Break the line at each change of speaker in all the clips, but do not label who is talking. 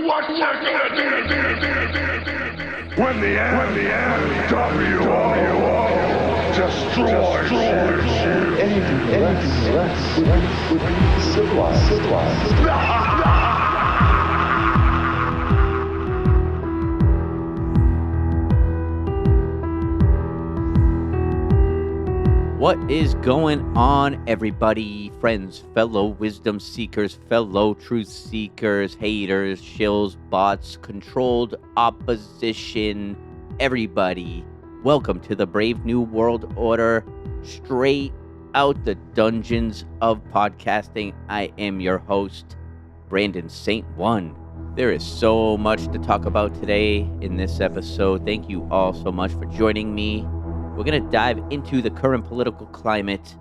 what you gonna do? When the end destroys you.
Anything less would be civilized.
What is going on, everybody? Friends, fellow wisdom seekers, fellow truth seekers, haters, shills, bots, controlled opposition, everybody. Welcome to the brave new world order, straight out the dungeons of podcasting. I am your host, Brandon St. One. There is so much to talk about today in this episode. Thank you all so much for joining me. We're going to dive into the current political climate.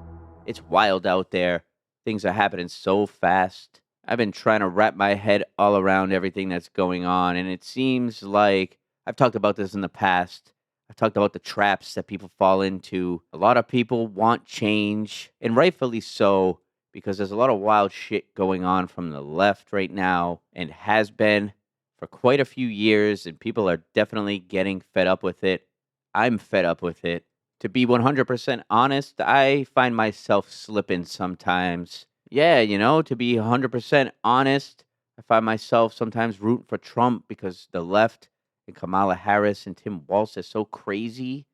It's wild out there. Things are happening so fast. I've been trying to wrap my head all around everything that's going on, and it seems like I've talked about this in the past. I've talked about the traps that people fall into. A lot of people want change, and rightfully so, because there's a lot of wild shit going on from the left right now, and has been for quite a few years, and people are definitely getting fed up with it. I'm fed up with it. To be 100% honest, I find myself slipping sometimes. Yeah, to be 100% honest, I find myself sometimes rooting for Trump because the left and Kamala Harris and Tim Walz are so crazy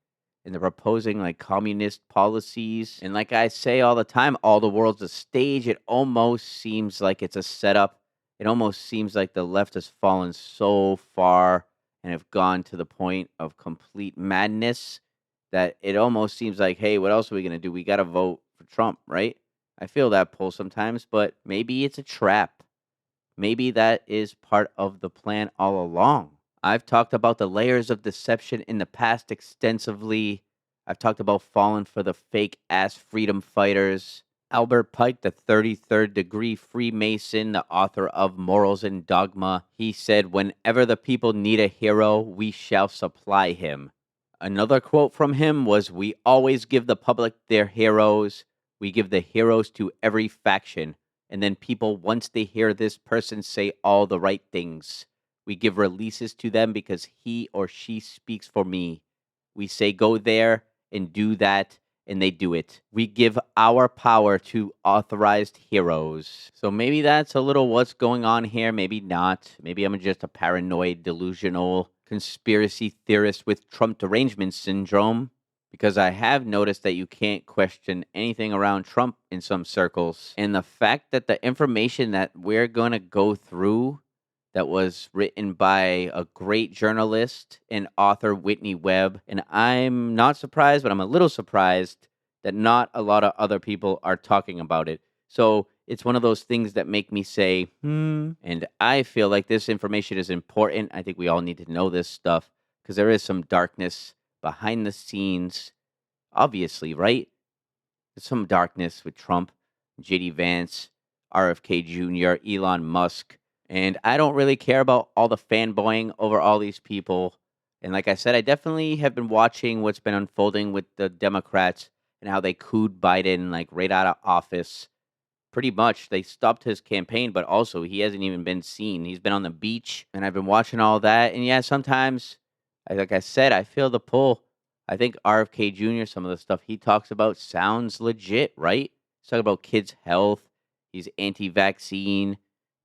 and they're proposing like communist policies. And like I say all the time, all the world's a stage. It almost seems like it's a setup. It almost seems like the left has fallen so far and have gone to the point of complete madness that it almost seems like, hey, what else are we going to do? We got to vote for Trump, right? I feel that pull sometimes, but maybe it's a trap. Maybe that is part of the plan all along. I've talked about the layers of deception in the past extensively. I've talked about falling for the fake-ass freedom fighters. Albert Pike, the 33rd degree Freemason, the author of Morals and Dogma, he said, "Whenever the people need a hero, we shall supply him." Another quote from him was, "We always give the public their heroes. We give the heroes to every faction. And then people, once they hear this person say all the right things, we give releases to them because he or she speaks for me. We say, go there and do that. And they do it. We give our power to authorized heroes." So maybe that's a little what's going on here. Maybe not. Maybe I'm just a paranoid, delusional conspiracy theorist with Trump derangement syndrome. Because I have noticed that you can't question anything around Trump in some circles. And the fact that the information that we're going to go through that was written by a great journalist and author, Whitney Webb. And I'm not surprised, but I'm a little surprised that not a lot of other people are talking about it. So it's one of those things that make me say, And I feel like this information is important. I think we all need to know this stuff because there is some darkness behind the scenes, obviously, right? There's some darkness with Trump, JD Vance, RFK Jr., Elon Musk. And I don't really care about all the fanboying over all these people. And like I said, I definitely have been watching what's been unfolding with the Democrats and how they cooed Biden like right out of office. Pretty much, they stopped his campaign, but also he hasn't even been seen. He's been on the beach, and I've been watching all that. And yeah, sometimes, like I said, I feel the pull. I think RFK Jr., some of the stuff he talks about sounds legit, right? He's talking about kids' health. He's anti-vaccine.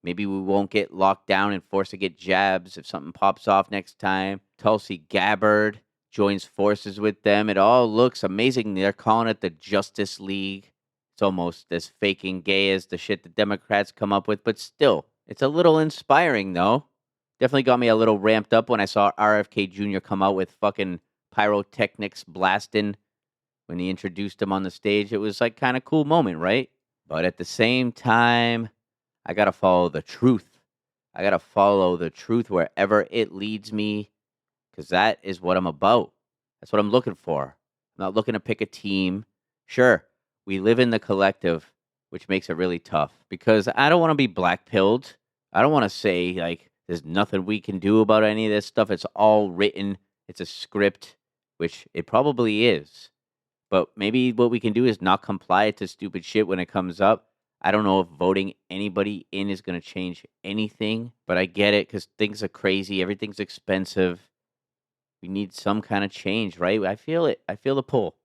Maybe we won't get locked down and forced to get jabs if something pops off next time. Tulsi Gabbard joins forces with them. It all looks amazing. They're calling it the Justice League. It's almost as faking gay as the shit the Democrats come up with, but still, it's a little inspiring, though. Definitely got me a little ramped up when I saw RFK Jr. come out with fucking pyrotechnics blasting when he introduced him on the stage. It was like kind of cool moment, right? But at the same time, I got to follow the truth. I got to follow the truth wherever it leads me because that is what I'm about. That's what I'm looking for. I'm not looking to pick a team. Sure, we live in the collective, which makes it really tough because I don't want to be black-pilled. I don't want to say, like, there's nothing we can do about any of this stuff. It's all written. It's a script, which it probably is. But maybe what we can do is not comply to stupid shit when it comes up. I don't know if voting anybody in is going to change anything, but I get it because things are crazy. Everything's expensive. We need some kind of change, right? I feel it. I feel the pull.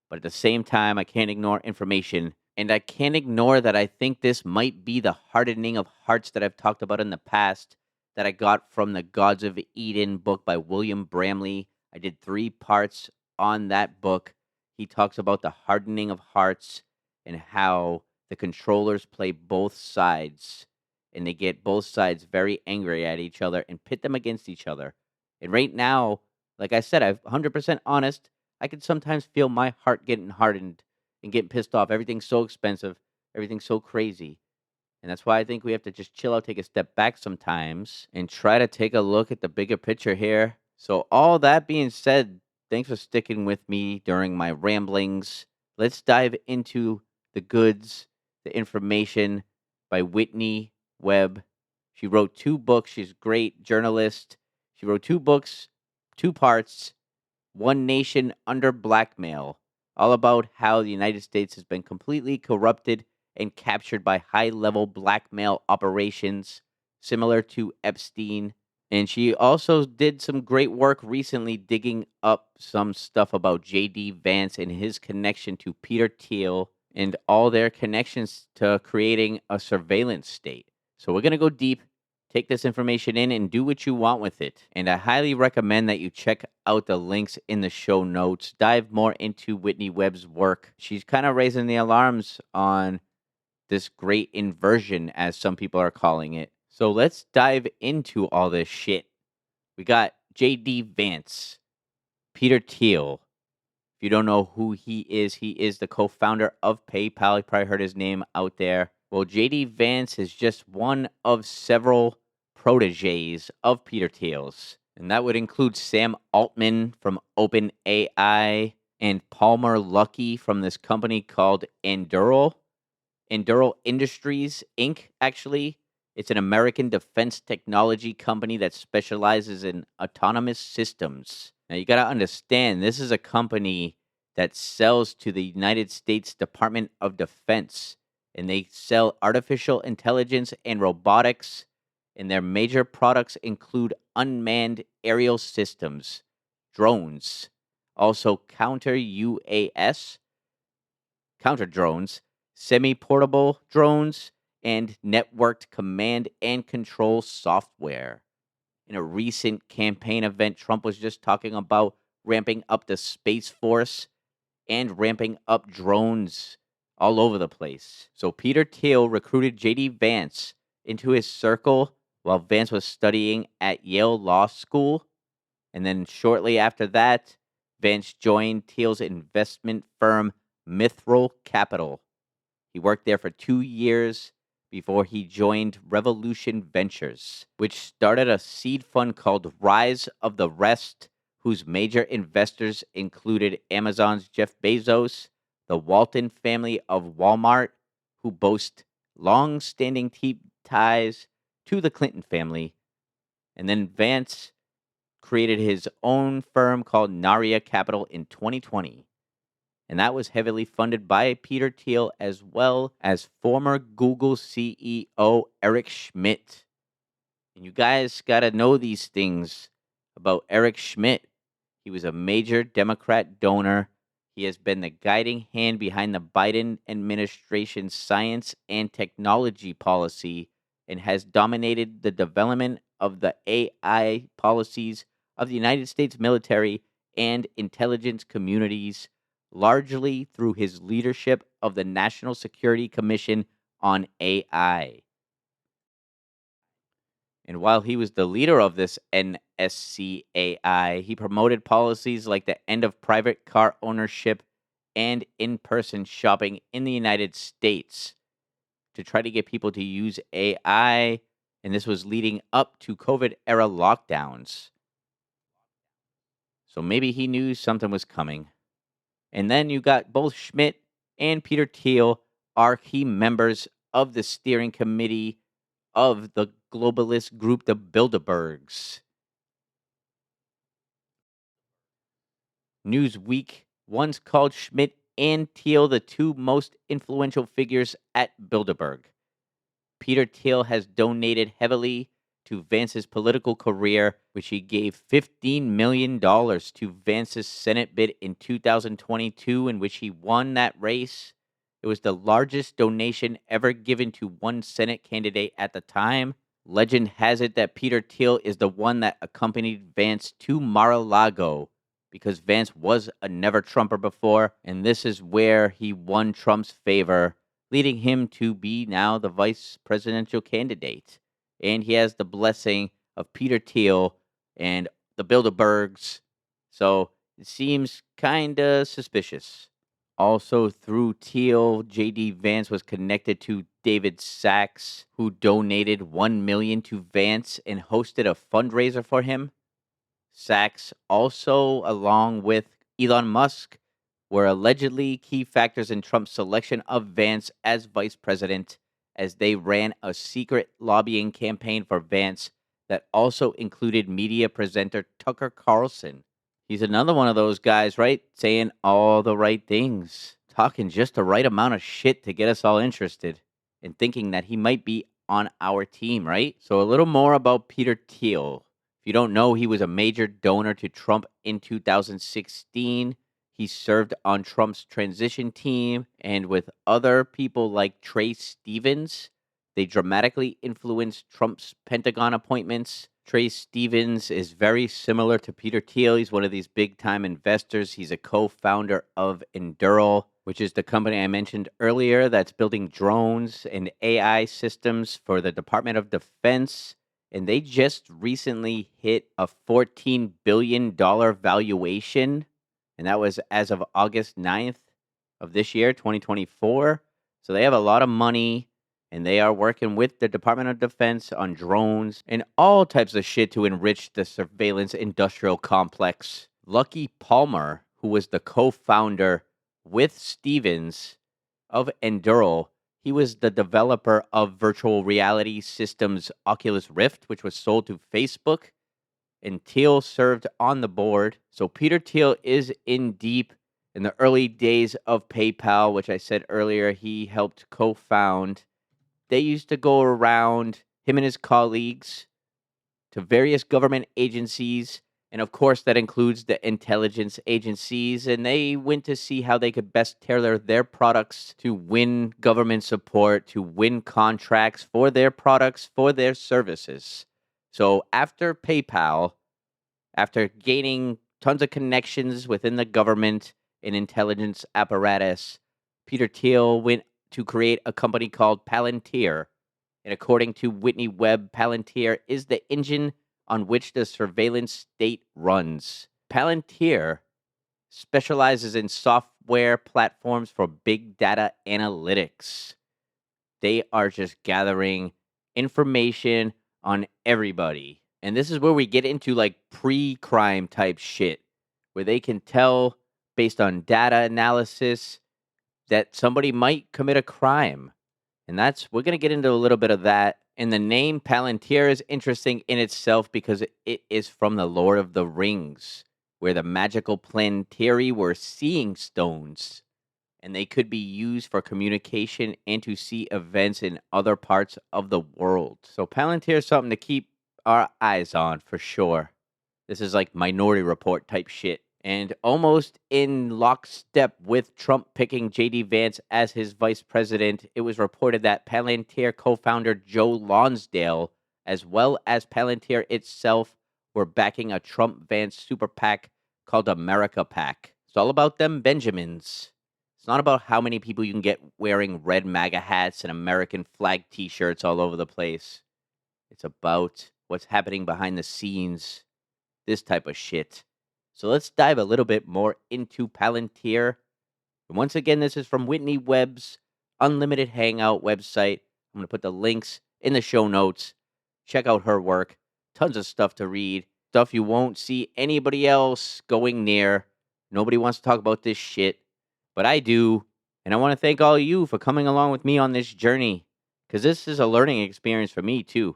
But at the same time, I can't ignore information. And I can't ignore that I think this might be the hardening of hearts that I've talked about in the past that I got from the Gods of Eden book by William Bramley. I did 3 parts on that book. He talks about the hardening of hearts and how the controllers play both sides and they get both sides very angry at each other and pit them against each other. And right now, like I said, I'm 100% honest. I can sometimes feel my heart getting hardened and getting pissed off. Everything's so expensive. Everything's so crazy. And that's why I think we have to just chill out, take a step back sometimes, and try to take a look at the bigger picture here. So, all that being said, thanks for sticking with me during my ramblings. Let's dive into the goods, the information by Whitney Webb. She wrote 2 books. She's a great journalist. She wrote 2 books, 2 parts. One Nation Under Blackmail, all about how the United States has been completely corrupted and captured by high level blackmail operations similar to Epstein. And she also did some great work recently digging up some stuff about J.D. Vance and his connection to Peter Thiel and all their connections to creating a surveillance state. So we're going to go deep. Take this information in and do what you want with it. And I highly recommend that you check out the links in the show notes. Dive more into Whitney Webb's work. She's kind of raising the alarms on this great inversion, as some people are calling it. So let's dive into all this shit. We got J.D. Vance, Peter Thiel. If you don't know who he is the co-founder of PayPal. You probably heard his name out there. Well, J.D. Vance is just one of several proteges of Peter Thiel's, and that would include Sam Altman from OpenAI and Palmer Luckey from this company called Enduro Industries Inc. Actually, it's an American defense technology company that specializes in autonomous systems. Now you got to understand, this is a company that sells to the United States Department of Defense, and they sell artificial intelligence and robotics, and their major products include unmanned aerial systems, drones, also counter UAS, counter drones, semi-portable drones, and networked command and control software. In a recent campaign event, Trump was just talking about ramping up the Space Force and ramping up drones all over the place. So Peter Thiel recruited J.D. Vance into his circle while Vance was studying at Yale Law School. And then shortly after that, Vance joined Thiel's investment firm, Mithril Capital. He worked there for 2 years before he joined Revolution Ventures, which started a seed fund called Rise of the Rest, whose major investors included Amazon's Jeff Bezos, the Walton family of Walmart, who boast long-standing ties to the Clinton family. And then Vance created his own firm called Naria Capital in 2020. And that was heavily funded by Peter Thiel as well as former Google CEO Eric Schmidt. And you guys got to know these things about Eric Schmidt. He was a major Democrat donor. He has been the guiding hand behind the Biden administration's science and technology policy and has dominated the development of the AI policies of the United States military and intelligence communities, largely through his leadership of the National Security Commission on AI. And while he was the leader of this NSCAI, he promoted policies like the end of private car ownership and in-person shopping in the United States to try to get people to use AI. And this was leading up to COVID-era lockdowns. So maybe he knew something was coming. And then you got both Schmidt and Peter Thiel are key members of the steering committee of the globalist group, the Bilderbergs. Newsweek once called Schmidt and Thiel the two most influential figures at Bilderberg. Peter Thiel has donated heavily to Vance's political career, which he gave $15 million to Vance's Senate bid in 2022, in which he won that race. It was the largest donation ever given to one Senate candidate at the time. Legend has it that Peter Thiel is the one that accompanied Vance to Mar-a-Lago, because Vance was a never-Trumper before, and this is where he won Trump's favor, leading him to be now the vice presidential candidate. And he has the blessing of Peter Thiel and the Bilderbergs, so it seems kinda suspicious. Also, through Thiel, J.D. Vance was connected to David Sachs, who donated $1 million to Vance and hosted a fundraiser for him. Sachs also, along with Elon Musk, were allegedly key factors in Trump's selection of Vance as vice president, as they ran a secret lobbying campaign for Vance that also included media presenter Tucker Carlson. He's another one of those guys, right? Saying all the right things, talking just the right amount of shit to get us all interested, and thinking that he might be on our team, right? So a little more about Peter Thiel. If you don't know, he was a major donor to Trump in 2016. He served on Trump's transition team, and with other people like Trey Stevens, they dramatically influenced Trump's Pentagon appointments. Trey Stevens is very similar to Peter Thiel. He's one of these big-time investors. He's a co-founder of Endural, which is the company I mentioned earlier that's building drones and AI systems for the Department of Defense. And they just recently hit a $14 billion valuation. And that was as of August 9th of this year, 2024. So they have a lot of money. And they are working with the Department of Defense on drones and all types of shit to enrich the surveillance industrial complex. Lucky Palmer, who was the co-founder with Stevens of Endural, he was the developer of virtual reality systems Oculus Rift, which was sold to Facebook. And Thiel served on the board. So Peter Thiel is in deep in the early days of PayPal, which I said earlier he helped co-found. They used to go around, him and his colleagues, to various government agencies. And of course, that includes the intelligence agencies. And they went to see how they could best tailor their products to win government support, to win contracts for their products, for their services. So after PayPal, after gaining tons of connections within the government and intelligence apparatus, Peter Thiel went to create a company called Palantir. And according to Whitney Webb, Palantir is the engine on which the surveillance state runs. Palantir specializes in software platforms for big data analytics. They are just gathering information on everybody. And this is where we get into like pre-crime type shit, where they can tell based on data analysis that somebody might commit a crime. And we're going to get into a little bit of that. And the name Palantir is interesting in itself because it is from the Lord of the Rings, where the magical Plantiri were seeing stones. And they could be used for communication and to see events in other parts of the world. So Palantir is something to keep our eyes on for sure. This is like Minority Report type shit. And almost in lockstep with Trump picking J.D. Vance as his vice president, it was reported that Palantir co-founder Joe Lonsdale, as well as Palantir itself, were backing a Trump-Vance super PAC called America PAC. It's all about them Benjamins. It's not about how many people you can get wearing red MAGA hats and American flag t-shirts all over the place. It's about what's happening behind the scenes. This type of shit. So let's dive a little bit more into Palantir. And once again, this is from Whitney Webb's Unlimited Hangout website. I'm going to put the links in the show notes. Check out her work. Tons of stuff to read. Stuff you won't see anybody else going near. Nobody wants to talk about this shit. But I do. And I want to thank all of you for coming along with me on this journey. Because this is a learning experience for me, too.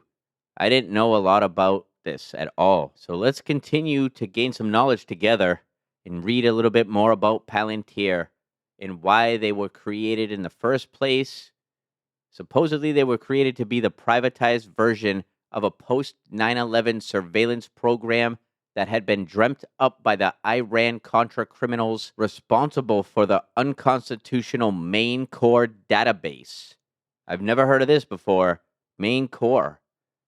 I didn't know a lot about this at all. So let's continue to gain some knowledge together and read a little bit more about Palantir. and why they were created in the first place. Supposedly, they were created to be the privatized version of a post 9/11 surveillance program that had been dreamt up by the Iran Contra criminals responsible for the unconstitutional Main Core database. I've never heard of this before. Main Core.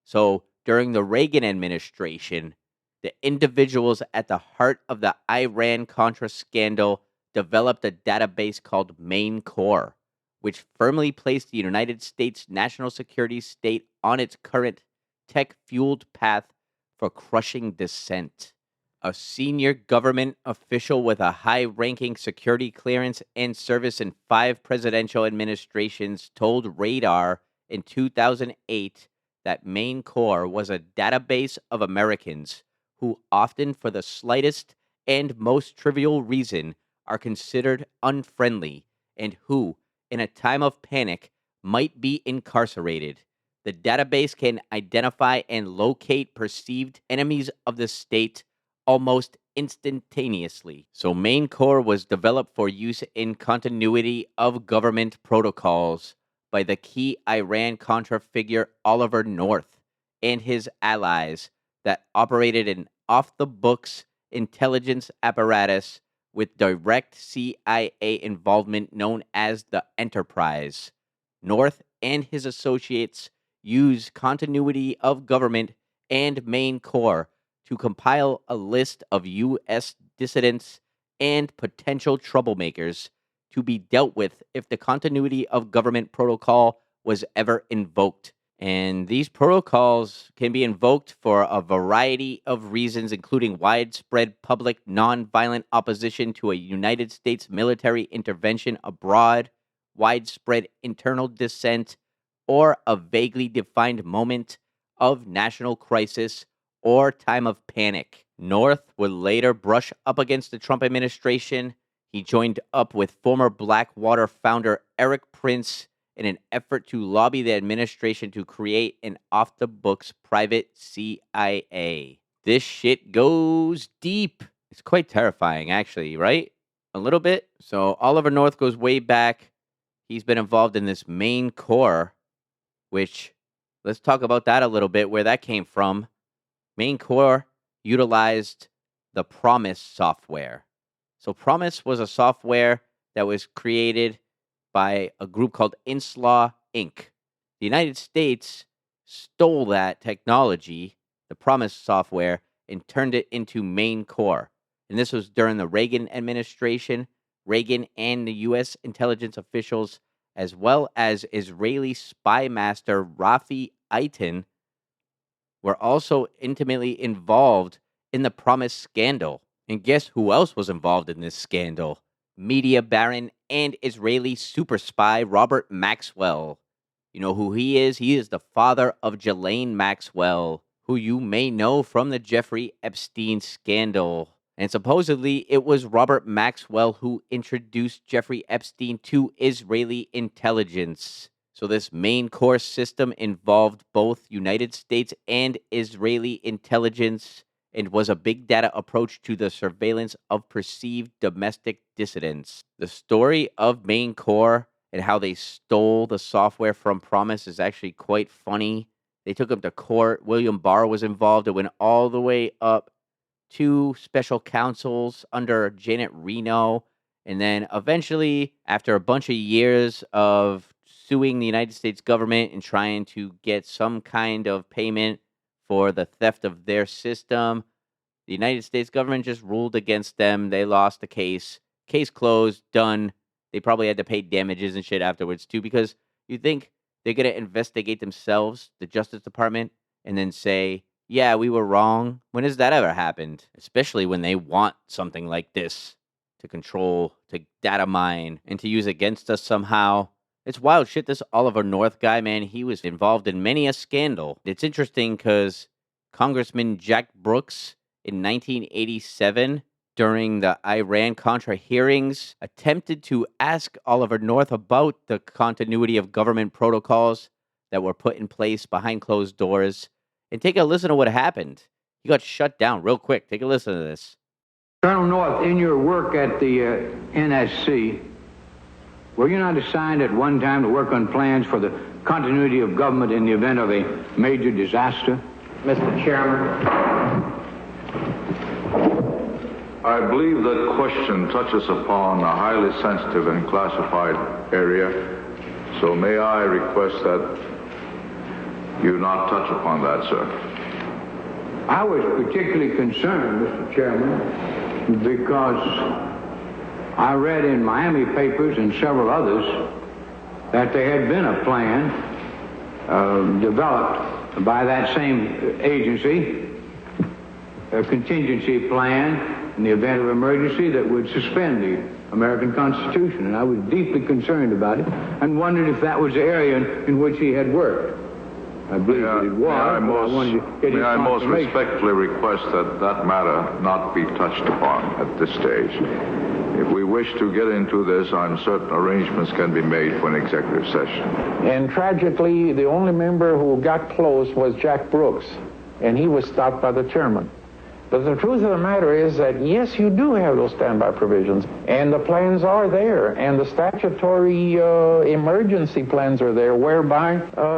So, during the Reagan administration, the individuals at the heart of the Iran Contra scandal developed a database called Main Core, which firmly placed the United States national security state on its current tech-fueled path for crushing dissent. A senior government official with a high-ranking security clearance and service in 5 presidential administrations told Radar in 2008 that Main Core was a database of Americans who often, for the slightest and most trivial reason, are considered unfriendly and who, in a time of panic, might be incarcerated. The database can identify and locate perceived enemies of the state almost instantaneously. So, Main Core was developed for use in continuity of government protocols by the key Iran Contra figure Oliver North and his allies that operated an off the books intelligence apparatus with direct CIA involvement known as the Enterprise. North and his associates use continuity of government and Main Core to compile a list of U.S. dissidents and potential troublemakers to be dealt with if the continuity of government protocol was ever invoked. And these protocols can be invoked for a variety of reasons, including widespread public nonviolent opposition to a United States military intervention abroad, widespread internal dissent, or a vaguely defined moment of national crisis or time of panic. North would later brush up against the Trump administration. He joined up with former Blackwater founder Eric Prince in an effort to lobby the administration to create an off-the-books private CIA. This shit goes deep. It's quite terrifying, actually, right? A little bit. So Oliver North goes way back. He's been involved in this Main Core, which, let's talk about that a little bit, where that came from. Main Core utilized the Promise software. So Promise was a software that was created by a group called Inslaw Inc. The United States stole that technology, the Promise software, and turned it into Main Core. And this was during the Reagan administration. Reagan and the U.S. intelligence officials, as well as Israeli spy master Rafi Eitan, were also intimately involved in the Promise scandal. And guess who else was involved in this scandal? Media baron and Israeli super spy Robert Maxwell. You know who he is? He is the father of Ghislaine Maxwell, who you may know from the Jeffrey Epstein scandal. And supposedly, it was Robert Maxwell who introduced Jeffrey Epstein to Israeli intelligence. So this Main Core system involved both United States and Israeli intelligence and was a big data approach to the surveillance of perceived domestic dissidents. The story of Main Core and how they stole the software from Promise is actually quite funny. They took him to court. William Barr was involved. It went all the way up to special counsels under Janet Reno. And then eventually, after a bunch of years of suing the United States government and trying to get some kind of payment for the theft of their system, the United States government just ruled against them. They lost the case. Case closed, done. They probably had to pay damages and shit afterwards too, because you think they're going to investigate themselves, the Justice Department, and then say, yeah, we were wrong. When has that ever happened? Especially when they want something like this to control, to data mine, and to use against us somehow. It's wild shit. This Oliver North guy, man, he was involved in many a scandal. It's interesting because Congressman Jack Brooks in 1987, during the Iran-Contra hearings, attempted to ask Oliver North about the continuity of government protocols that were put in place behind closed doors. And take a listen to what happened. He got shut down real quick. Take a listen to this.
Colonel North, in your work at the NSC, Were you not assigned at one time to work on plans for the continuity of government in the event of a major disaster?
Mr. Chairman.
I believe that question touches upon a highly sensitive and classified area, so may I request that you not touch upon that, sir.
I was particularly concerned, Mr. Chairman, because I read in Miami papers and several others that there had been a plan developed by that same agency, a contingency plan in the event of emergency that would suspend the American Constitution. And I was deeply concerned about it and wondered if that was the area in which he had worked. I believe that it was.
May I most respectfully request that that matter not be touched upon at this stage. If we wish to get into this, I'm certain arrangements can be made for an executive session.
And tragically, the only member who got close was Jack Brooks, and he was stopped by the chairman. But the truth of the matter is that, yes, you do have those standby provisions, and the plans are there, and the statutory emergency plans are there, whereby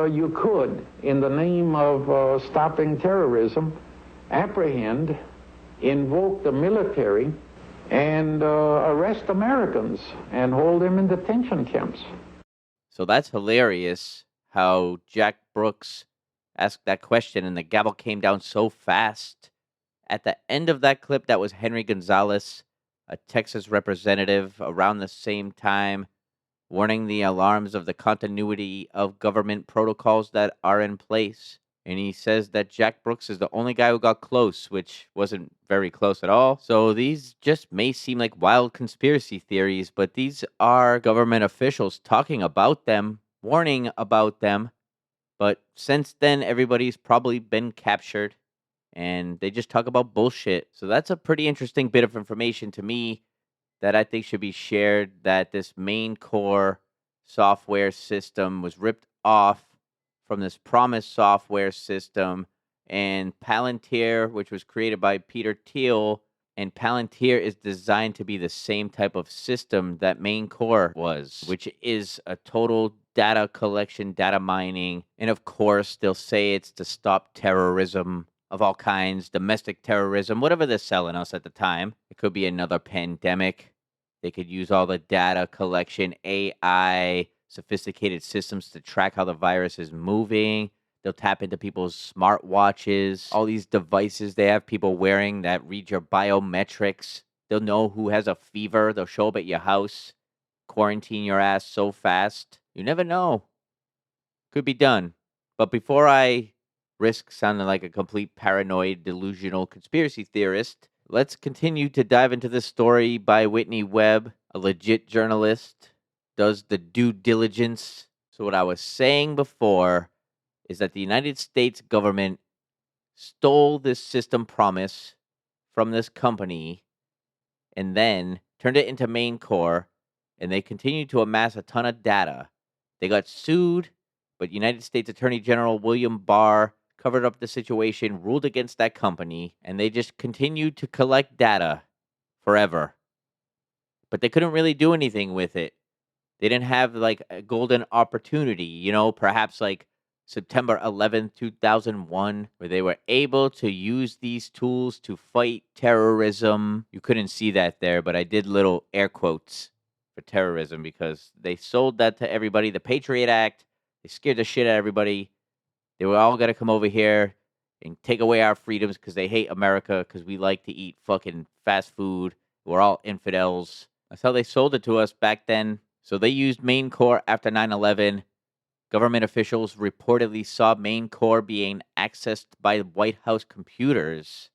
you could, in the name of stopping terrorism, apprehend, invoke the military, and arrest Americans and hold them in detention camps.
So that's hilarious how Jack Brooks asked that question and the gavel came down so fast. At the end of that clip, that was Henry Gonzalez, a Texas representative, around the same time, warning the alarms of the continuity of government protocols that are in place. And he says that Jack Brooks is the only guy who got close, which wasn't very close at all. So these just may seem like wild conspiracy theories, but these are government officials talking about them, warning about them. But since then, everybody's probably been captured, and they just talk about bullshit. So that's a pretty interesting bit of information to me that I think should be shared, that this main core software system was ripped off from this Promise software system, and Palantir, which was created by Peter Thiel, and Palantir is designed to be the same type of system that main core was, which is a total data collection, data mining, and of course they'll say it's to stop terrorism of all kinds, domestic terrorism, whatever they're selling us at the time. It could be another pandemic. They could use all the data collection, AI, sophisticated systems to track how the virus is moving. They'll tap into people's smartwatches, all these devices they have people wearing that read your biometrics. They'll know who has a fever. They'll show up at your house, quarantine your ass so fast. You never know. Could be done. But before I risk sounding like a complete paranoid, delusional conspiracy theorist, let's continue to dive into this story by Whitney Webb, a legit journalist, does the due diligence. So what I was saying before is that the United States government stole this system Promise from this company and then turned it into main core, and they continued to amass a ton of data. They got sued, but United States Attorney General William Barr covered up the situation, ruled against that company, and they just continued to collect data forever. But they couldn't really do anything with it. They didn't have like a golden opportunity, perhaps like September 11th, 2001, where they were able to use these tools to fight terrorism. You couldn't see that there, but I did little air quotes for terrorism because they sold that to everybody. The Patriot Act, they scared the shit out of everybody. They were all going to come over here and take away our freedoms because they hate America because we like to eat fucking fast food. We're all infidels. That's how they sold it to us back then. So they used main core after 9/11. Government officials reportedly saw main core being accessed by White House computers.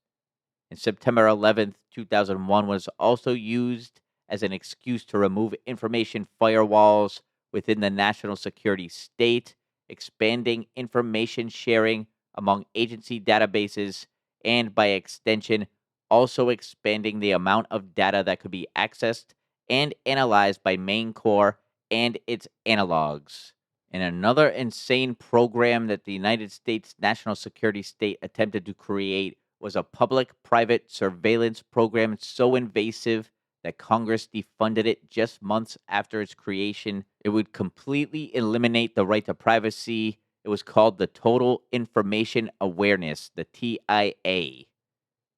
And September 11th, 2001 was also used as an excuse to remove information firewalls within the national security state, expanding information sharing among agency databases, and by extension, also expanding the amount of data that could be accessed and analyzed by main core and its analogs. And another insane program that the United States National Security State attempted to create was a public-private surveillance program so invasive that Congress defunded it just months after its creation. It would completely eliminate the right to privacy. It was called the Total Information Awareness, the TIA.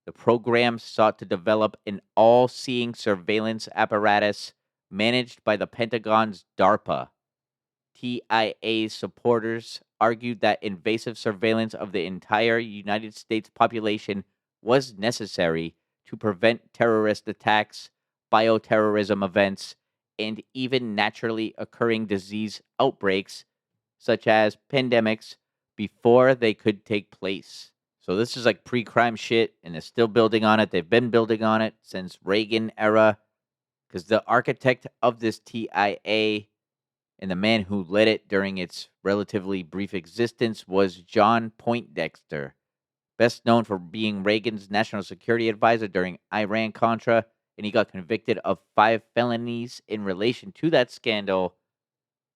The program sought to develop an all-seeing surveillance apparatus managed by the Pentagon's DARPA. TIA's supporters argued that invasive surveillance of the entire United States population was necessary to prevent terrorist attacks, bioterrorism events, and even naturally occurring disease outbreaks, such as pandemics, before they could take place. So this is like pre-crime shit, and they're still building on it. They've been building on it since Reagan era, because the architect of this TIA and the man who led it during its relatively brief existence was John Poindexter, best known for being Reagan's national security advisor during Iran-Contra, and he got convicted of 5 felonies in relation to that scandal.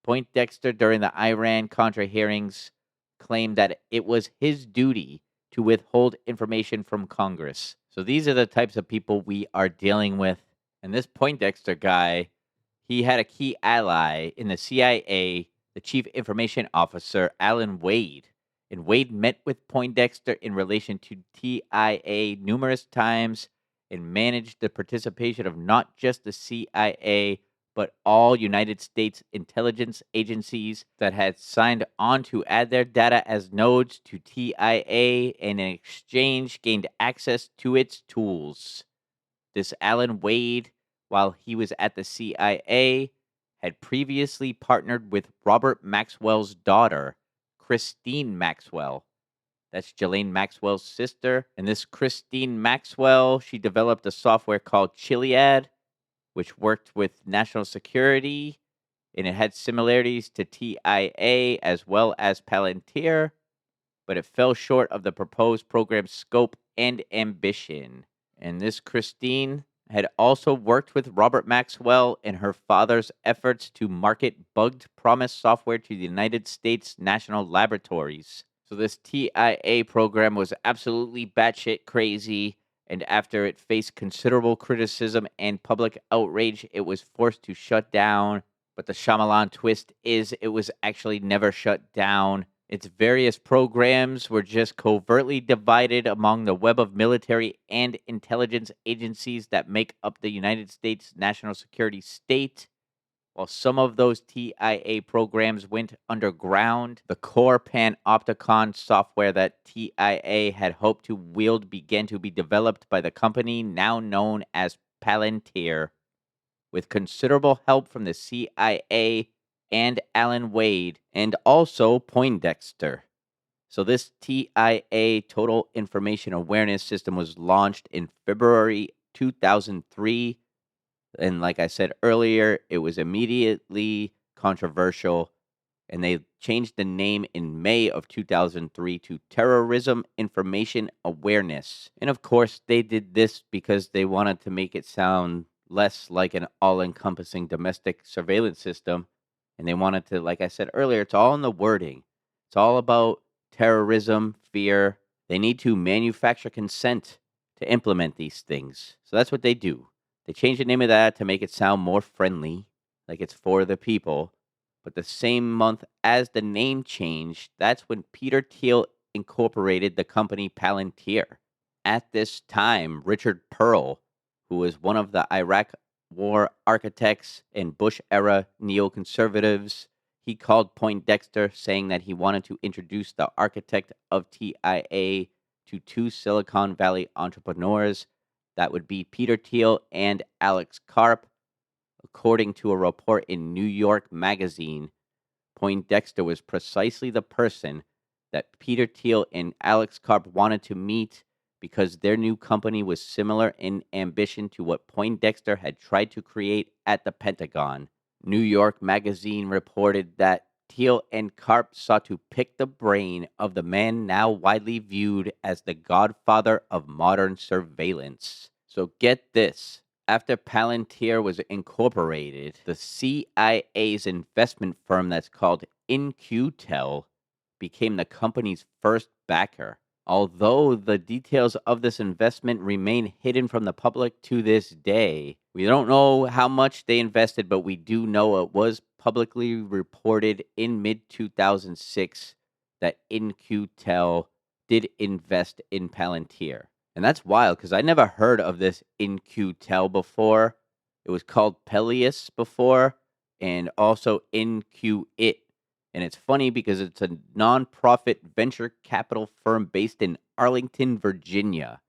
Poindexter, during the Iran-Contra hearings, claimed that it was his duty to withhold information from Congress. So these are the types of people we are dealing with. And this Poindexter guy, he had a key ally in the CIA, the chief information officer, Alan Wade. And Wade met with Poindexter in relation to TIA numerous times and managed the participation of not just the CIA, but all United States intelligence agencies that had signed on to add their data as nodes to TIA and in exchange gained access to its tools. This Alan Wade, while he was at the CIA, had previously partnered with Robert Maxwell's daughter, Christine Maxwell. That's Ghislaine Maxwell's sister. And this Christine Maxwell, she developed a software called Chiliad, which worked with national security, and it had similarities to TIA as well as Palantir, but it fell short of the proposed program's scope and ambition. And this Christine had also worked with Robert Maxwell in her father's efforts to market bugged promise software to the United States National Laboratories. So this TIA program was absolutely batshit crazy, and after it faced considerable criticism and public outrage, it was forced to shut down. But the Shyamalan twist is it was actually never shut down. Its various programs were just covertly divided among the web of military and intelligence agencies that make up the United States national security state. While some of those TIA programs went underground, the core panopticon software that TIA had hoped to wield began to be developed by the company now known as Palantir. With considerable help from the CIA and Alan Wade, and also Poindexter. So this TIA Total Information Awareness System was launched in February 2003. And like I said earlier, it was immediately controversial, and they changed the name in May of 2003 to Terrorism Information Awareness. And of course, they did this because they wanted to make it sound less like an all-encompassing domestic surveillance system. And they wanted to, like I said earlier, it's all in the wording. It's all about terrorism, fear. They need to manufacture consent to implement these things. So that's what they do. They changed the name of that to make it sound more friendly, like it's for the people. But the same month as the name changed, that's when Peter Thiel incorporated the company Palantir. At this time, Richard Pearl, who was one of the Iraq War architects and Bush-era neoconservatives, he called Poindexter, saying that he wanted to introduce the architect of TIA to 2 Silicon Valley entrepreneurs. That would be Peter Thiel and Alex Karp. According to a report in New York Magazine, Poindexter was precisely the person that Peter Thiel and Alex Karp wanted to meet because their new company was similar in ambition to what Poindexter had tried to create at the Pentagon. New York Magazine reported that Thiel and Karp sought to pick the brain of the man now widely viewed as the godfather of modern surveillance. So get this. After Palantir was incorporated, the CIA's investment firm that's called InQtel became the company's first backer. Although the details of this investment remain hidden from the public to this day, we don't know how much they invested, but we do know it was publicly reported in mid 2006 that In-Q-Tel did invest in Palantir. And that's wild because I never heard of this In-Q-Tel before. It was called Peleus before, and also In-Q-It. And it's funny because it's a nonprofit venture capital firm based in Arlington, Virginia.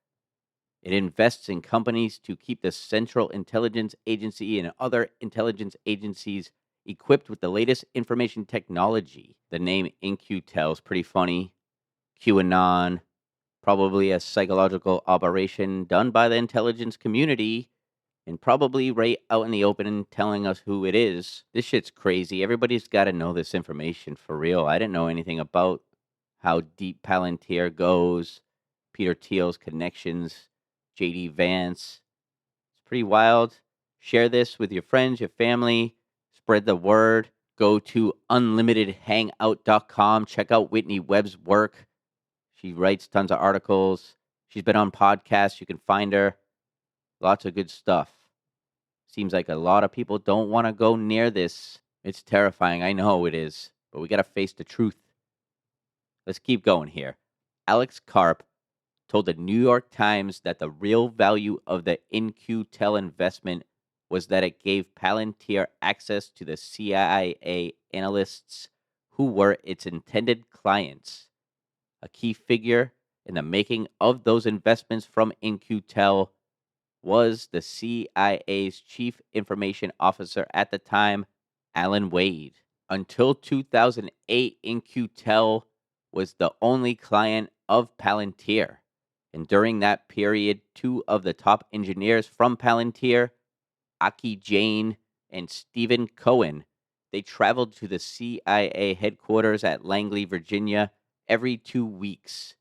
It invests in companies to keep the Central Intelligence Agency and other intelligence agencies equipped with the latest information technology. The name In-Q-Tel is pretty funny. QAnon, probably a psychological operation done by the intelligence community, and probably right out in the open and telling us who it is. This shit's crazy. Everybody's got to know this information for real. I didn't know anything about how deep Palantir goes, Peter Thiel's connections, JD Vance. It's pretty wild. Share this with your friends, your family, spread the word. Go to unlimitedhangout.com. Check out Whitney Webb's work. She writes tons of articles. She's been on podcasts. You can find her. Lots of good stuff. Seems like a lot of people don't want to go near this. It's terrifying. I know it is. But we got to face the truth. Let's keep going here. Alex Karp told the New York Times that the real value of the In-Q-Tel investment was that it gave Palantir access to the CIA analysts who were its intended clients. A key figure in the making of those investments from In-Q-Tel was the CIA's chief information officer at the time, Alan Wade. Until 2008, In-Q-Tel was the only client of Palantir. And during that period, two of the top engineers from Palantir, Aki Jain and Stephen Cohen, they traveled to the CIA headquarters at Langley, Virginia, every 2 weeks.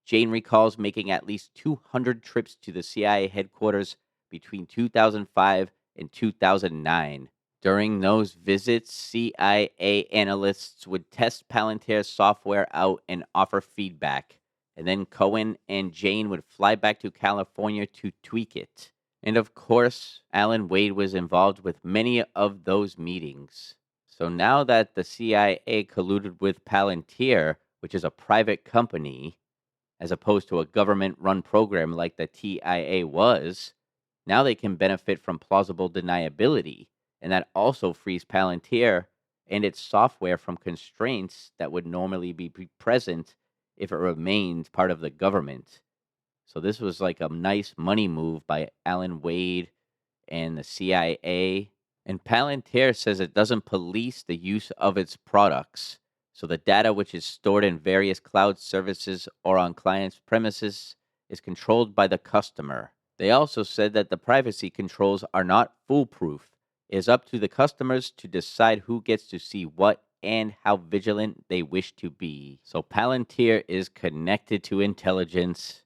Jane recalls making at least 200 trips to the CIA headquarters between 2005 and 2009. During those visits, CIA analysts would test Palantir's software out and offer feedback. And then Cohen and Jane would fly back to California to tweak it. And of course, Alan Wade was involved with many of those meetings. So now that the CIA colluded with Palantir, which is a private company, as opposed to a government-run program like the TIA was, now they can benefit from plausible deniability, and that also frees Palantir and its software from constraints that would normally be present if it remained part of the government. So this was like a nice money move by Alan Wade and the CIA. And Palantir says it doesn't police the use of its products. So the data which is stored in various cloud services or on clients' premises is controlled by the customer. They also said that the privacy controls are not foolproof. It is up to the customers to decide who gets to see what and how vigilant they wish to be. So Palantir is connected to intelligence.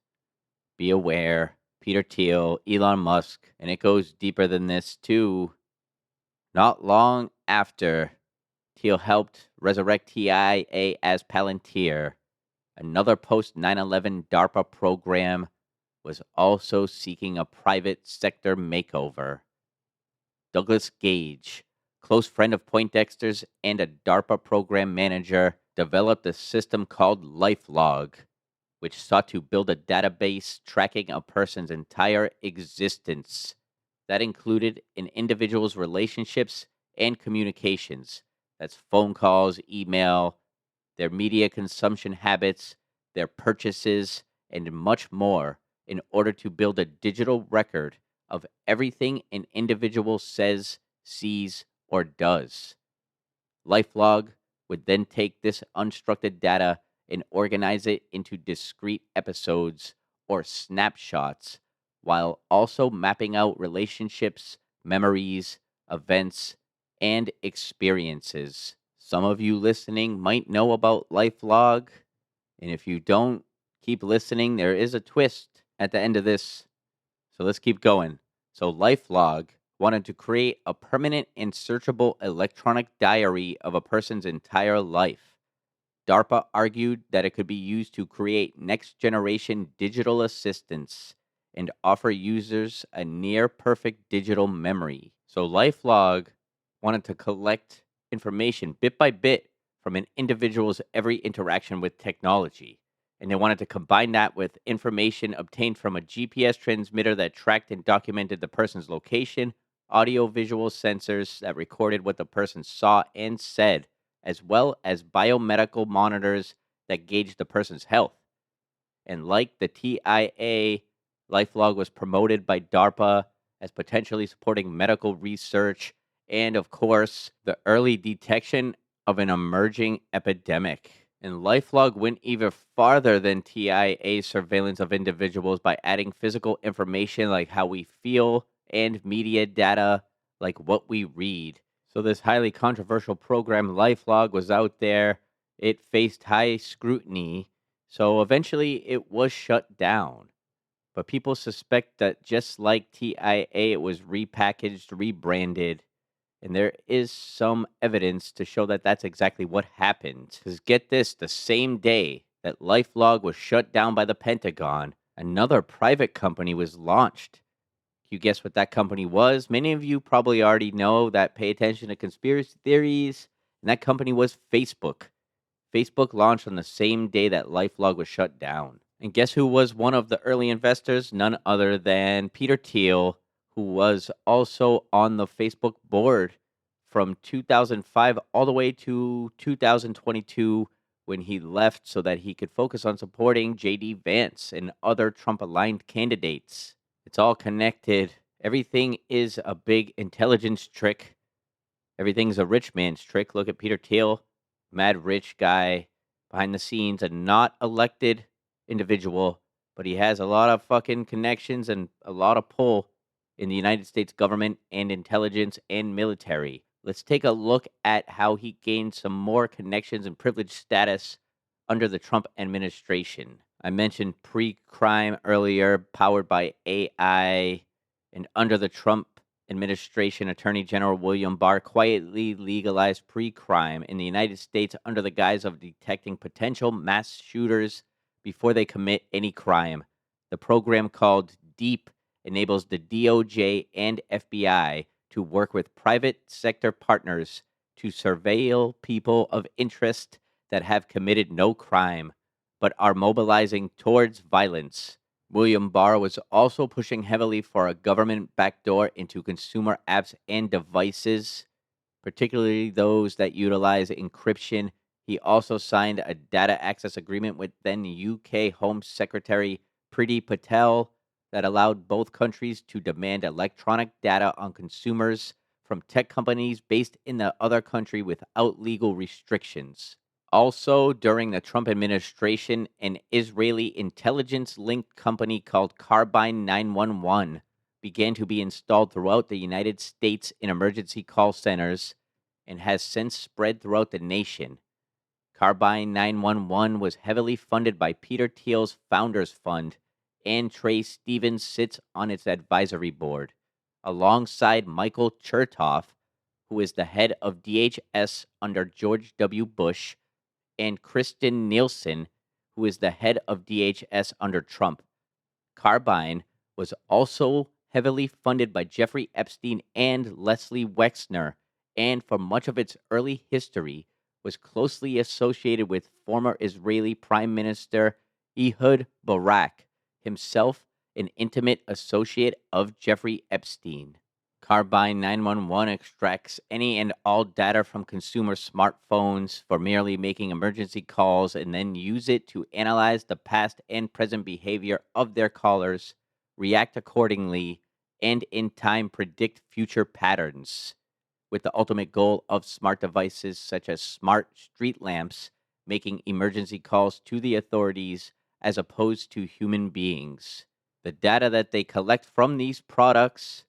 Be aware. Peter Thiel, Elon Musk, and it goes deeper than this too. Not long after Thiel helped resurrect TIA as Palantir, another post 9/11 DARPA program was also seeking a private sector makeover. Douglas Gage, close friend of Poindexter's and a DARPA program manager, developed a system called LifeLog, which sought to build a database tracking a person's entire existence. That included an individual's relationships and communications. That's phone calls, email, their media consumption habits, their purchases, and much more in order to build a digital record of everything an individual says, sees, or does. LifeLog would then take this unstructured data and organize it into discrete episodes or snapshots, while also mapping out relationships, memories, events, and experiences. Some of you listening might know about LifeLog, and if you don't, keep listening. There is a twist at the end of this, so let's keep going. So LifeLog wanted to create a permanent and searchable electronic diary of a person's entire life. DARPA argued that it could be used to create next-generation digital assistants and offer users a near-perfect digital memory. So LifeLog wanted to collect information bit by bit from an individual's every interaction with technology. And they wanted to combine that with information obtained from a GPS transmitter that tracked and documented the person's location, audio-visual sensors that recorded what the person saw and said, as well as biomedical monitors that gauged the person's health. And like the TIA, LifeLog was promoted by DARPA as potentially supporting medical research and, of course, the early detection of an emerging epidemic. And LifeLog went even farther than TIA surveillance of individuals by adding physical information like how we feel and media data like what we read. So this highly controversial program, LifeLog, was out there. It faced high scrutiny. So eventually it was shut down. But people suspect that just like TIA, it was repackaged, rebranded, and there is some evidence to show that that's exactly what happened. Because get this, the same day that LifeLog was shut down by the Pentagon, another private company was launched. Can you guess what that company was? Many of you probably already know that pay attention to conspiracy theories, and that company was Facebook. Facebook launched on the same day that LifeLog was shut down. And guess who was one of the early investors? None other than Peter Thiel, who was also on the Facebook board from 2005 all the way to 2022 when he left so that he could focus on supporting J.D. Vance and other Trump-aligned candidates. It's all connected. Everything is a big intelligence trick. Everything's a rich man's trick. Look at Peter Thiel, mad rich guy behind the scenes, a not elected individual, but he has a lot of fucking connections and a lot of pull in the United States government and intelligence and military. Let's take a look at how he gained some more connections and privileged status under the Trump administration. I mentioned pre-crime earlier, powered by AI, and under the Trump administration, Attorney General William Barr quietly legalized pre-crime in the United States under the guise of detecting potential mass shooters before they commit any crime. The program, called DEEP, enables the DOJ and FBI to work with private sector partners to surveil people of interest that have committed no crime but are mobilizing towards violence. William Barr was also pushing heavily for a government backdoor into consumer apps and devices, particularly those that utilize encryption. He also signed a data access agreement with then UK Home Secretary Priti Patel that allowed both countries to demand electronic data on consumers from tech companies based in the other country without legal restrictions. Also, during the Trump administration, an Israeli intelligence-linked company called Carbine 911 began to be installed throughout the United States in emergency call centers and has since spread throughout the nation. Carbine 911 was heavily funded by Peter Thiel's Founders Fund, and Trey Stevens sits on its advisory board, alongside Michael Chertoff, who is the head of DHS under George W. Bush, and Kristen Nielsen, who is the head of DHS under Trump. Carbine was also heavily funded by Jeffrey Epstein and Leslie Wexner, and for much of its early history was closely associated with former Israeli Prime Minister Ehud Barak, himself an intimate associate of Jeffrey Epstein. Carbine 911 extracts any and all data from consumer smartphones for merely making emergency calls and then use it to analyze the past and present behavior of their callers, react accordingly, and in time predict future patterns, with the ultimate goal of smart devices such as smart street lamps making emergency calls to the authorities as opposed to human beings. The data that they collect from these products,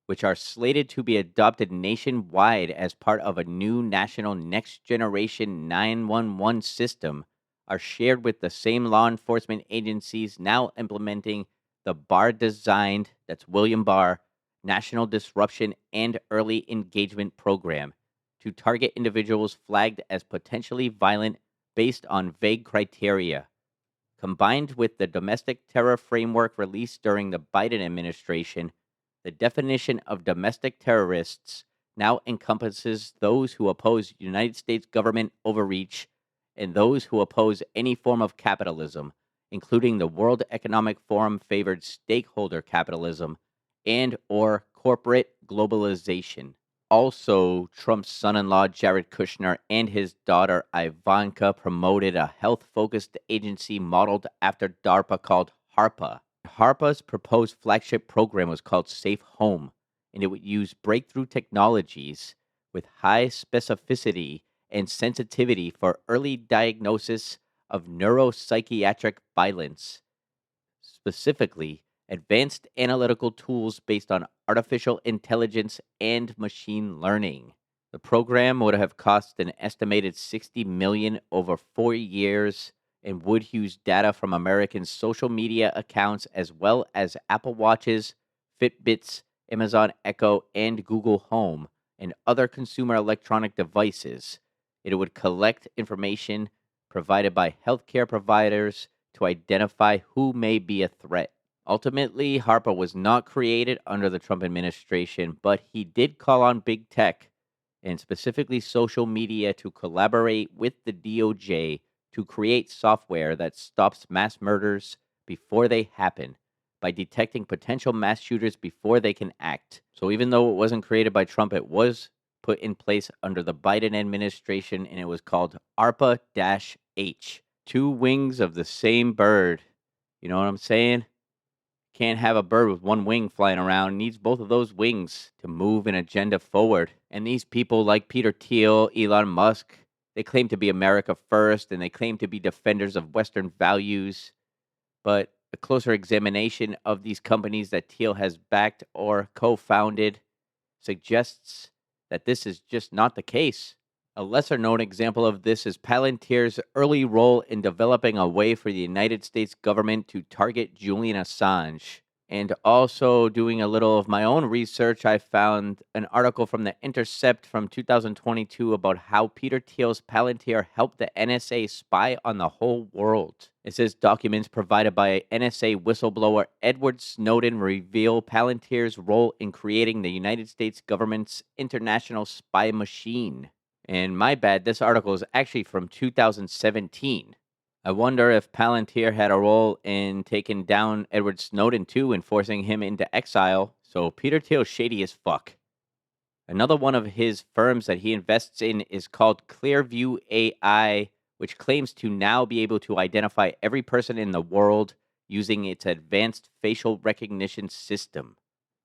which are slated to be adopted nationwide as part of a new national next-generation 911 system, are shared with the same law enforcement agencies now implementing the Barr-designed, that's William Barr, National Disruption and Early Engagement Program to target individuals flagged as potentially violent based on vague criteria. Combined with the domestic terror framework released during the Biden administration, the definition of domestic terrorists now encompasses those who oppose United States government overreach and those who oppose any form of capitalism, including the World Economic Forum favored stakeholder capitalism and or corporate globalization. Also, Trump's son-in-law Jared Kushner and his daughter Ivanka promoted a health-focused agency modeled after DARPA called HARPA. HARPA's proposed flagship program was called Safe Home, and it would use breakthrough technologies with high specificity and sensitivity for early diagnosis of neuropsychiatric violence, specifically advanced analytical tools based on artificial intelligence and machine learning. The program would have cost an estimated $60 million over 4 years and would use data from Americans' social media accounts as well as Apple Watches, Fitbits, Amazon Echo, and Google Home, and other consumer electronic devices. It would collect information provided by healthcare providers to identify who may be a threat. Ultimately, HARPA was not created under the Trump administration, but he did call on big tech, and specifically social media, to collaborate with the DOJ to create software that stops mass murders before they happen by detecting potential mass shooters before they can act. So even though it wasn't created by Trump, it was put in place under the Biden administration, and it was called ARPA-H. Two wings of the same bird. You know what I'm saying? Can't have a bird with one wing flying around. It needs both of those wings to move an agenda forward. And these people like Peter Thiel, Elon Musk, they claim to be America first, and they claim to be defenders of Western values. But a closer examination of these companies that Thiel has backed or co-founded suggests that this is just not the case. A lesser-known example of this is Palantir's early role in developing a way for the United States government to target Julian Assange. And also doing a little of my own research, I found an article from The Intercept from 2022 about how Peter Thiel's Palantir helped the NSA spy on the whole world. It says documents provided by NSA whistleblower Edward Snowden reveal Palantir's role in creating the United States government's international spy machine. And my bad, this article is actually from 2017. I wonder if Palantir had a role in taking down Edward Snowden too and forcing him into exile. So Peter Thiel's shady as fuck. Another one of his firms that he invests in is called Clearview AI, which claims to now be able to identify every person in the world using its advanced facial recognition system.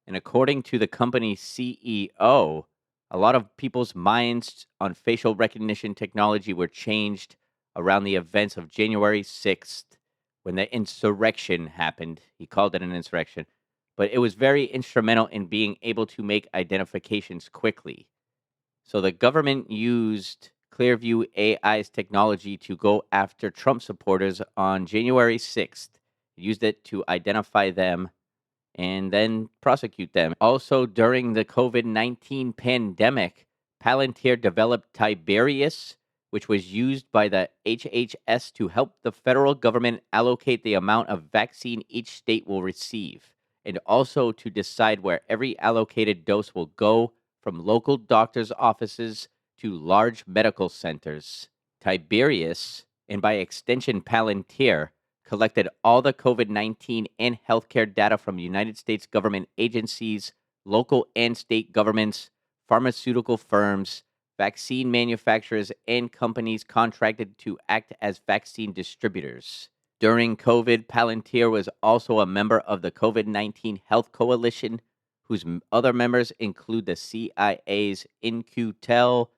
And according to the company's CEO, a lot of people's minds on facial recognition technology were changed around the events of January 6th when the insurrection happened. He called it an insurrection. But it was very instrumental in being able to make identifications quickly. So the government used Clearview AI's technology to go after Trump supporters on January 6th. Used it to identify them and then prosecute them. Also, during the COVID-19 pandemic, Palantir developed Tiberius, which was used by the HHS to help the federal government allocate the amount of vaccine each state will receive, and also to decide where every allocated dose will go from local doctors' offices to large medical centers. Tiberius, and by extension Palantir, collected all the COVID-19 and healthcare data from United States government agencies, local and state governments, pharmaceutical firms, vaccine manufacturers, and companies contracted to act as vaccine distributors. During COVID, Palantir was also a member of the COVID-19 Health Coalition, whose other members include the CIA's In-Q-Tel,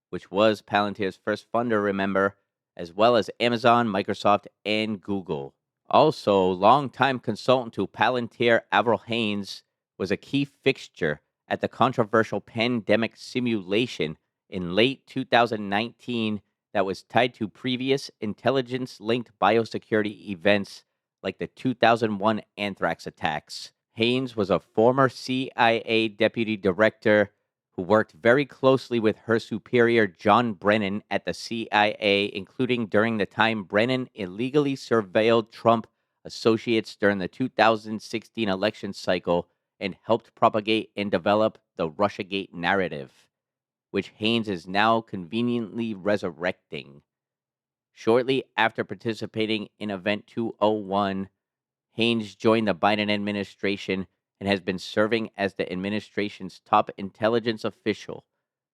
which was Palantir's first funder, remember, as well as Amazon, Microsoft, and Google. Also, longtime consultant to Palantir Avril Haines was a key fixture at the controversial pandemic simulation in late 2019 that was tied to previous intelligence-linked biosecurity events like the 2001 anthrax attacks. Haines was a former CIA deputy director who worked very closely with her superior John Brennan at the CIA, including during the time Brennan illegally surveilled Trump associates during the 2016 election cycle and helped propagate and develop the Russiagate narrative, which Haines is now conveniently resurrecting. Shortly after participating in Event 201, Haines joined the Biden administration and has been serving as the administration's top intelligence official,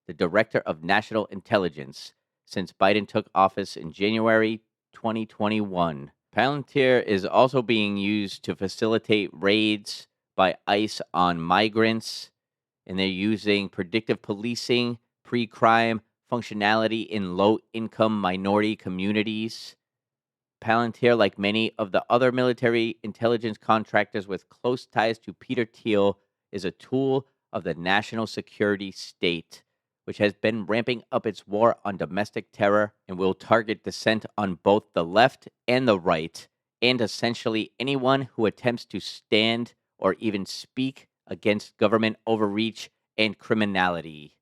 the Director of National Intelligence, since Biden took office in January 2021. Palantir is also being used to facilitate raids by ICE on migrants, and they're using predictive policing, pre-crime functionality in low-income minority communities. Palantir, like many of the other military intelligence contractors with close ties to Peter Thiel, is a tool of the national security state, which has been ramping up its war on domestic terror and will target dissent on both the left and the right, and essentially anyone who attempts to stand or even speak against government overreach and criminality.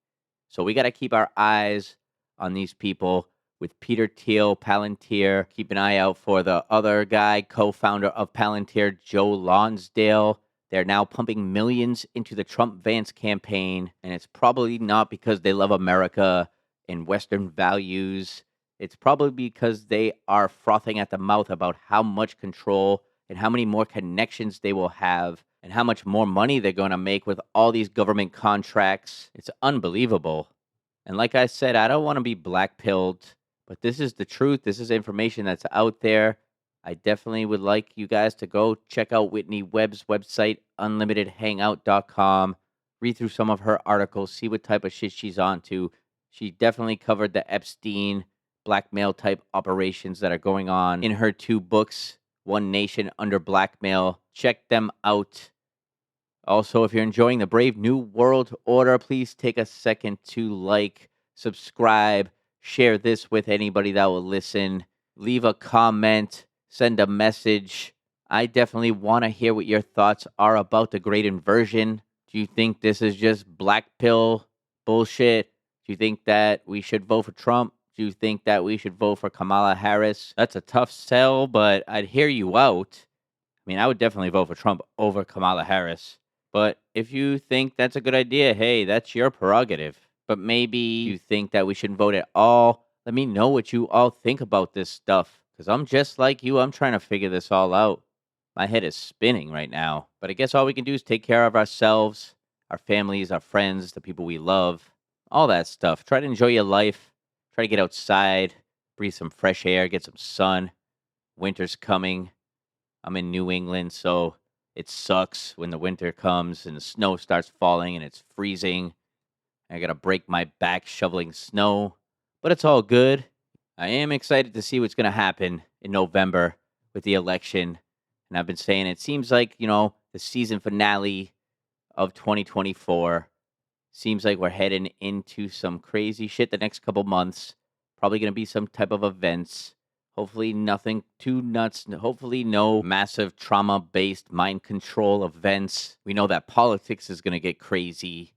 So we got to keep our eyes on these people with Peter Thiel, Palantir. Keep an eye out for the other guy, co-founder of Palantir, Joe Lonsdale. They're now pumping millions into the Trump-Vance campaign, and it's probably not because they love America and Western values. It's probably because they are frothing at the mouth about how much control and how many more connections they will have and how much more money they're going to make with all these government contracts. It's unbelievable. And like I said, I don't want to be black-pilled, but this is the truth. This is information that's out there. I definitely would like you guys to go check out Whitney Webb's website, unlimitedhangout.com. Read through some of her articles, see what type of shit she's onto. She definitely covered the Epstein blackmail type operations that are going on in her 2 books, One Nation Under Blackmail. Check them out. Also, if you're enjoying the Brave New World Order, please take a second to like, subscribe, share this with anybody that will listen, leave a comment, send a message. I definitely want to hear what your thoughts are about the Great Inversion. Do you think this is just black pill bullshit? Do you think that we should vote for Trump? Do you think that we should vote for Kamala Harris? That's a tough sell, but I'd hear you out. I mean, I would definitely vote for Trump over Kamala Harris. But if you think that's a good idea, hey, that's your prerogative. But maybe you think that we shouldn't vote at all. Let me know what you all think about this stuff. Because I'm just like you. I'm trying to figure this all out. My head is spinning right now. But I guess all we can do is take care of ourselves, our families, our friends, the people we love. All that stuff. Try to enjoy your life. Try to get outside. Breathe some fresh air. Get some sun. Winter's coming. I'm in New England, so it sucks when the winter comes and the snow starts falling and it's freezing. I gotta break my back shoveling snow, but it's all good. I am excited to see what's gonna happen in November with the election. And I've been saying it seems like, the season finale of 2024 seems like we're heading into some crazy shit the next couple months. Probably gonna be some type of events. Hopefully nothing too nuts. Hopefully no massive trauma-based mind control events. We know that politics is going to get crazy.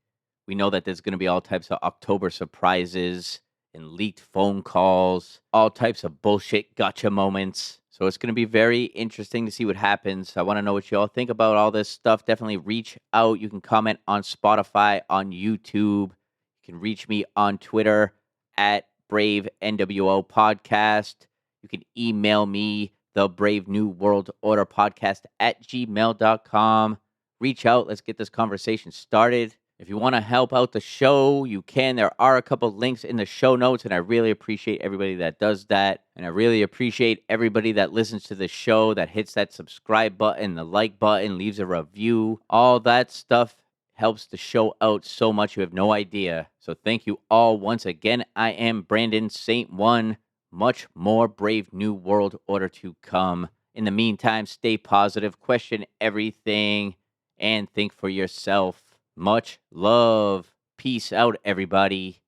We know that there's going to be all types of October surprises and leaked phone calls, all types of bullshit gotcha moments. So it's going to be very interesting to see what happens. I want to know what you all think about all this stuff. Definitely reach out. You can comment on Spotify, on YouTube. You can reach me on Twitter at Brave NWO Podcast. You can email me, the Brave New World Order Podcast at gmail.com. Reach out. Let's get this conversation started. If you want to help out the show, you can. There are a couple links in the show notes, and I really appreciate everybody that does that. And I really appreciate everybody that listens to the show, that hits that subscribe button, the like button, leaves a review. All that stuff helps the show out so much you have no idea. So thank you all once again. I am Brandon St. One. Much more Brave New World Order to come. In the meantime, stay positive, question everything, and think for yourself. Much love. Peace out, everybody.